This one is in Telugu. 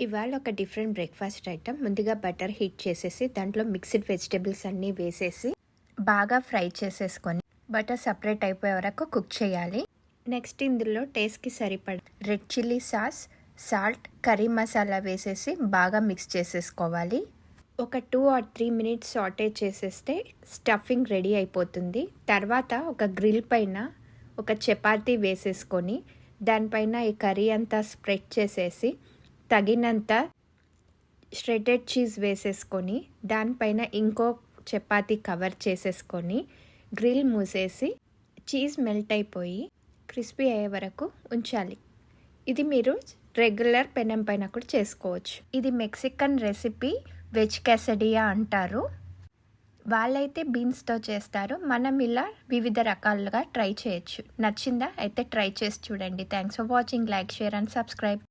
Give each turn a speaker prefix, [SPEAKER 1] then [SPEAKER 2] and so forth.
[SPEAKER 1] ఇవాళ ఒక డిఫరెంట్ బ్రేక్ఫాస్ట్ ఐటమ్. ముందుగా బటర్ హీట్ చేసేసి దాంట్లో మిక్స్డ్ వెజిటబుల్స్ అన్నీ వేసేసి బాగా ఫ్రై చేసేసుకొని బటర్ సపరేట్ అయిపోయే వరకు కుక్ చేయాలి. నెక్స్ట్ ఇందులో టేస్ట్కి సరిపడ red chilli sauce, salt, curry masala వేసేసి బాగా మిక్స్ చేసేసుకోవాలి. ఒక 2 or 3 మినిట్స్ సాటే చేసేస్తే స్టఫింగ్ రెడీ అయిపోతుంది. తర్వాత ఒక గ్రిల్ పైన ఒక చపాతీ వేసేసుకొని దానిపైన ఈ కర్రీ అంతా స్ప్రెడ్ చేసేసి తగినంత ష్రెడెడ్ చీజ్ వేసేసుకొని దానిపైన ఇంకో చపాతీ కవర్ చేసేసుకొని గ్రిల్ మూసేసి చీజ్ మెల్ట్ అయిపోయి క్రిస్పీ అయ్యే వరకు ఉంచాలి. ఇది మీరు రెగ్యులర్ పెనం పైన కూడా చేసుకోవచ్చు. ఇది మెక్సికన్ రెసిపీ, వెజ్ క్యాసడియా అంటారు. వాళ్ళైతే బీన్స్తో చేస్తారు. మనం ఇలా వివిధ రకాలుగా ట్రై చేయొచ్చు. నచ్చిందా? అయితే ట్రై చేసి చూడండి. Thanks for watching. Like, share and subscribe.